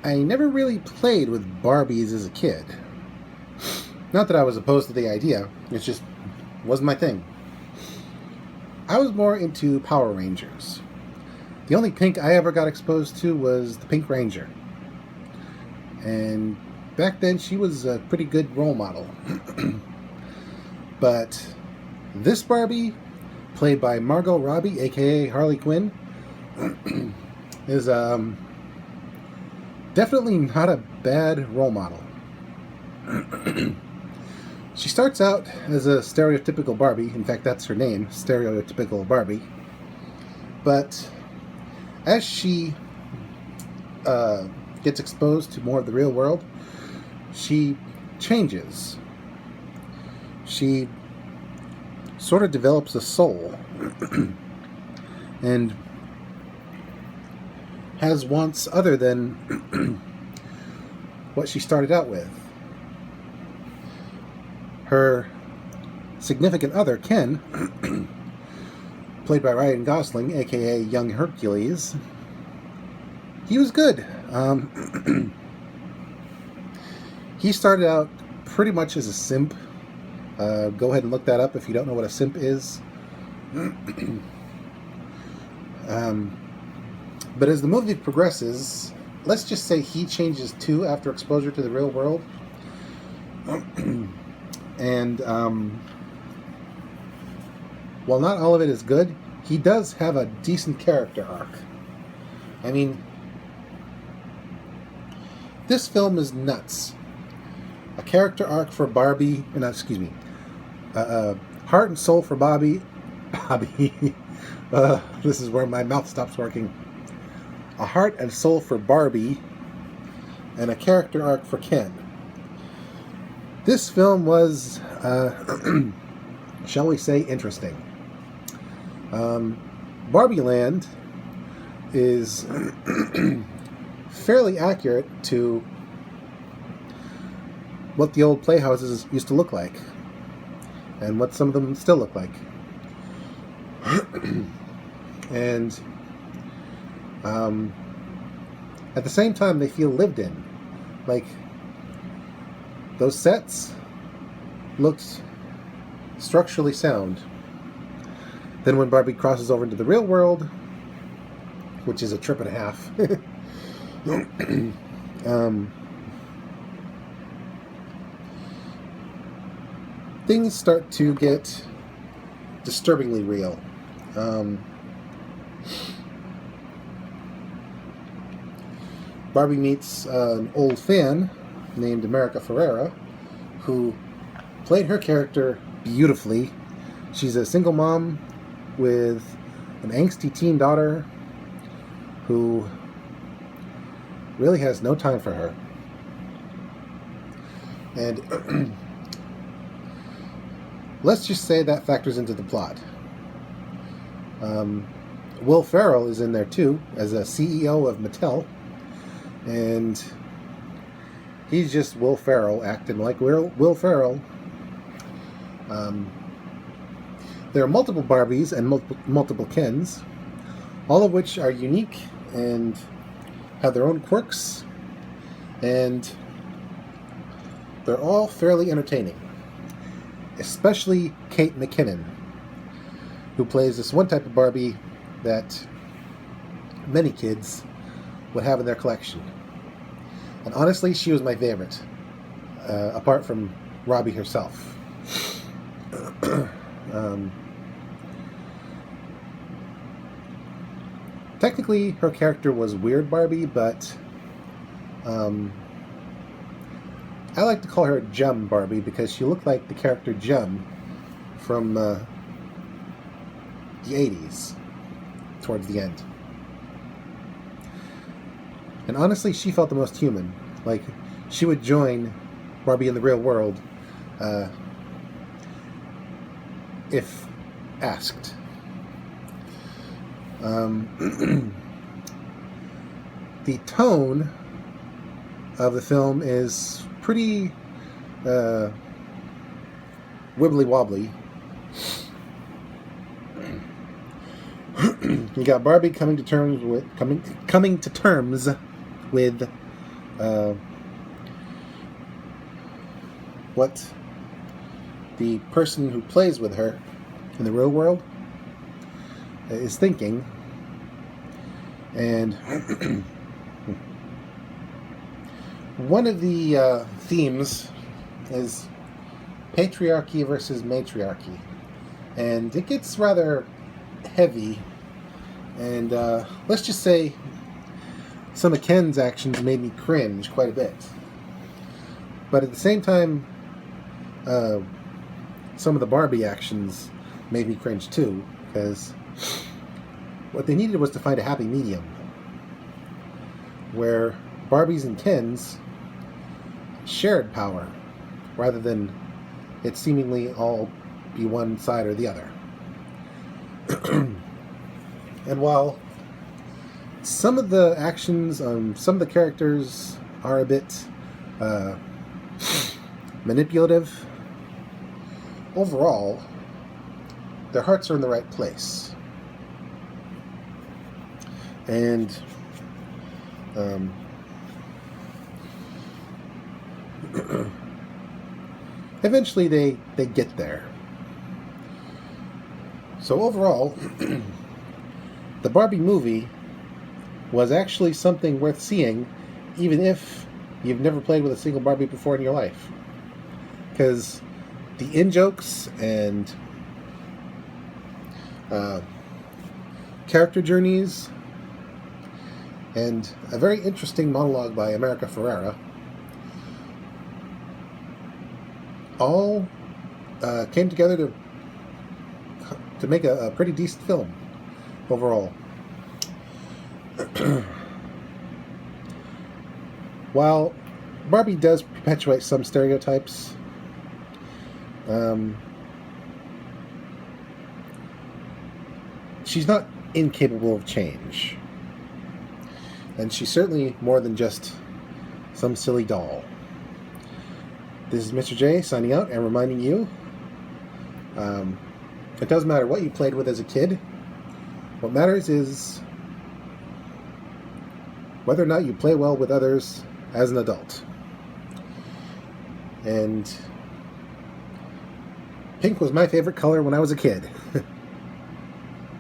I never really played with Barbies as a kid. Not that I was opposed to the idea, it just wasn't my thing. I was more into Power Rangers. The only pink I ever got exposed to was the Pink Ranger. And back then she was a pretty good role model. But this Barbie, played by Margot Robbie, aka Harley Quinn, is definitely not a bad role model. She starts out as a stereotypical Barbie. In fact, that's her name, stereotypical Barbie. But as she gets exposed to more of the real world, she changes. She sort of develops a soul and has wants other than what she started out with. Her significant other, Ken, played by Ryan Gosling, aka Young Hercules, he was good. He started out pretty much as a simp. Go ahead and look that up if you don't know what a simp is. But as the movie progresses, let's just say he changes too after exposure to the real world. And while not all of it is good, he does have a decent character arc. I mean, this film is nuts. A character arc for Barbie, heart and soul for Bobby. This is where my mouth stops working. A heart and soul for Barbie, and a character arc for Ken. This film was, shall we say, interesting. Barbie Land is fairly accurate to what the old playhouses used to look like, and what some of them still look like. And at the same time, they feel lived in. Like, those sets looked structurally sound. Then when Barbie crosses over into the real world, which is a trip and a half, things start to get disturbingly real. Barbie meets an old fan named America Ferrera, who played her character beautifully. She's a single mom with an angsty teen daughter who really has no time for her. And let's just say that factors into the plot. Will Ferrell is in there too, as a CEO of Mattel. And he's just Will Ferrell, acting like Will Ferrell. There are multiple Barbies and multiple Kens, all of which are unique and have their own quirks, and they're all fairly entertaining. Especially Kate McKinnon, who plays this one type of Barbie that many kids would have in their collection. And honestly, she was my favorite, apart from Robbie herself. Technically, her character was Weird Barbie, but I like to call her Gem Barbie because she looked like the character Gem from the 80s, towards the end. And honestly, she felt the most human. Like, she would join Barbie in the real world if asked. The tone of the film is pretty wibbly wobbly. You got Barbie coming to terms with uh, what the person who plays with her in the real world is thinking. And one of the themes is patriarchy versus matriarchy. And it gets rather heavy. And let's just say some of Ken's actions made me cringe quite a bit. But at the same time, some of the Barbie actions made me cringe too, because what they needed was to find a happy medium where Barbie's and Ken's shared power rather than it seemingly all be one side or the other. And while some of the actions, some of the characters are a bit manipulative, overall, their hearts are in the right place. And eventually they get there. So overall, the Barbie movie was actually something worth seeing, even if you've never played with a single Barbie before in your life. Because the in-jokes and character journeys and a very interesting monologue by America Ferrera all came together to make a pretty decent film overall. While Barbie does perpetuate some stereotypes, she's not incapable of change. And she's certainly more than just some silly doll. This is Mr. J signing out and reminding you, it doesn't matter what you played with as a kid. What matters is whether or not you play well with others as an adult. And pink was my favorite color when I was a kid.